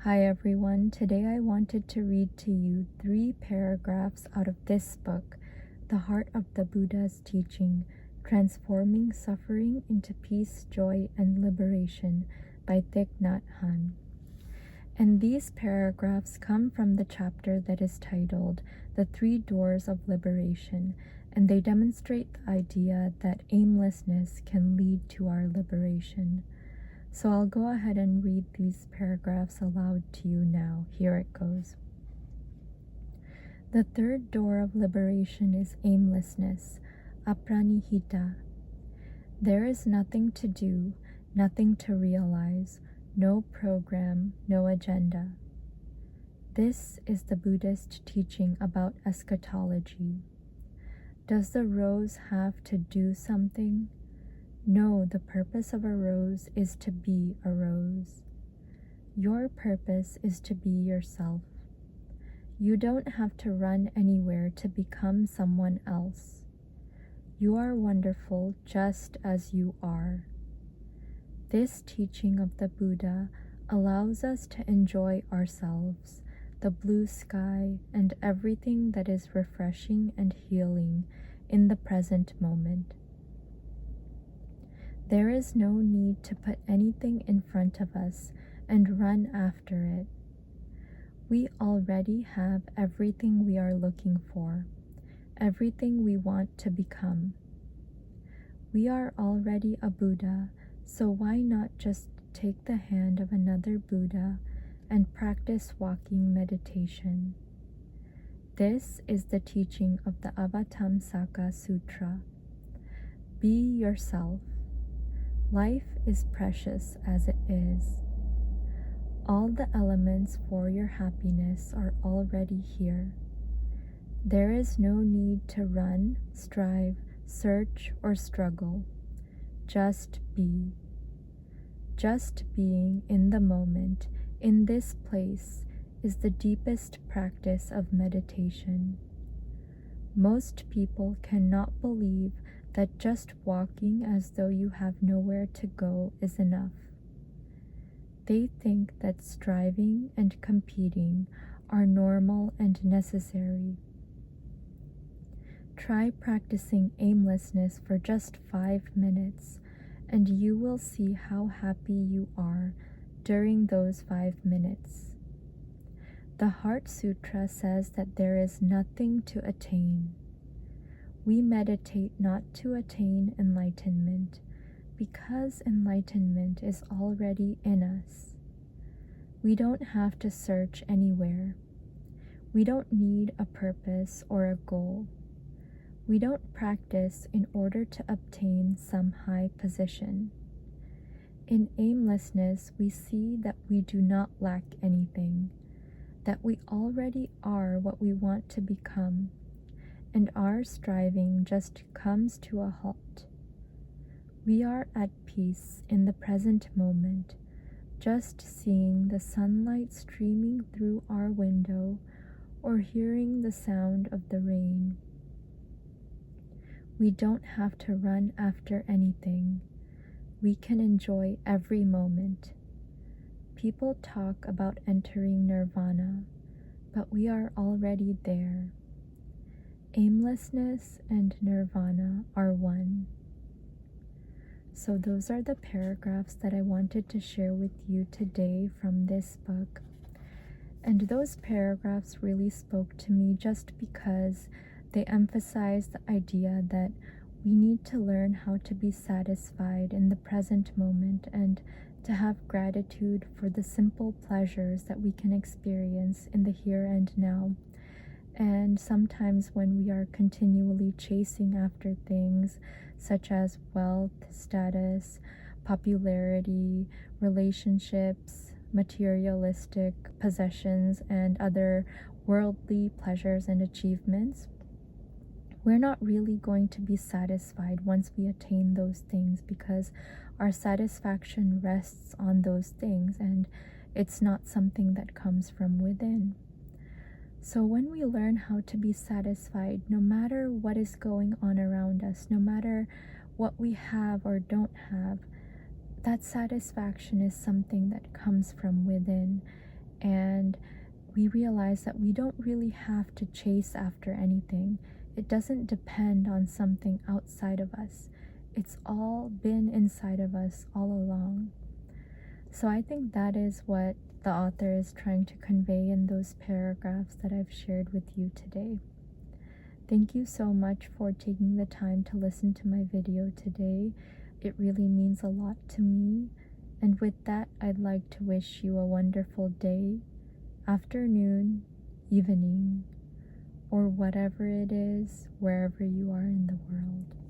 Hi everyone, today I wanted to read to you 3 paragraphs out of this book, The Heart of the Buddha's Teaching, Transforming Suffering into Peace, Joy, and Liberation by Thích Nhất Hạnh. And these paragraphs come from the chapter that is titled The 3 Doors of Liberation, and they demonstrate the idea that aimlessness can lead to our liberation. So I'll go ahead and read these paragraphs aloud to you now. Here it goes. The 3rd door of liberation is aimlessness, apranihita. There is nothing to do, nothing to realize, no program, no agenda. This is the Buddhist teaching about eschatology. Does the rose have to do something? No, the purpose of a rose is to be a rose. Your purpose is to be yourself. You don't have to run anywhere to become someone else. You are wonderful just as you are. This teaching of the Buddha allows us to enjoy ourselves, the blue sky, and everything that is refreshing and healing in the present moment. There is no need to put anything in front of us and run after it. We already have everything we are looking for, everything we want to become. We are already a Buddha, so why not just take the hand of another Buddha and practice walking meditation? This is the teaching of the Avatamsaka Sutra. Be yourself. Life is precious as it is. All the elements for your happiness are already here. There is no need to run, strive, search, or struggle. Just be. Just being in the moment, in this place, is the deepest practice of meditation. Most people cannot believe that just walking as though you have nowhere to go is enough. They think that striving and competing are normal and necessary. Try practicing aimlessness for just 5 minutes, and you will see how happy you are during those 5 minutes. The Heart Sutra says that there is nothing to attain. We meditate not to attain enlightenment, because enlightenment is already in us. We don't have to search anywhere. We don't need a purpose or a goal. We don't practice in order to obtain some high position. In aimlessness, we see that we do not lack anything, that we already are what we want to become, and our striving just comes to a halt. We are at peace in the present moment, just seeing the sunlight streaming through our window or hearing the sound of the rain. We don't have to run after anything. We can enjoy every moment. People talk about entering nirvana, but we are already there. Aimlessness and nirvana are one. So those are the paragraphs that I wanted to share with you today from this book. And those paragraphs really spoke to me just because they emphasize the idea that we need to learn how to be satisfied in the present moment and to have gratitude for the simple pleasures that we can experience in the here and now. And sometimes when we are continually chasing after things such as wealth, status, popularity, relationships, materialistic possessions, and other worldly pleasures and achievements, we're not really going to be satisfied once we attain those things, because our satisfaction rests on those things and it's not something that comes from within. So when we learn how to be satisfied, no matter what is going on around us, no matter what we have or don't have, that satisfaction is something that comes from within. we realize that we don't really have to chase after anything. It doesn't depend on something outside of us. It's all been inside of us all along. So I think that is what the author is trying to convey in those paragraphs that I've shared with you today. Thank you so much for taking the time to listen to my video today. It really means a lot to me. And with that, I'd like to wish you a wonderful day, afternoon, evening, or whatever it is, wherever you are in the world.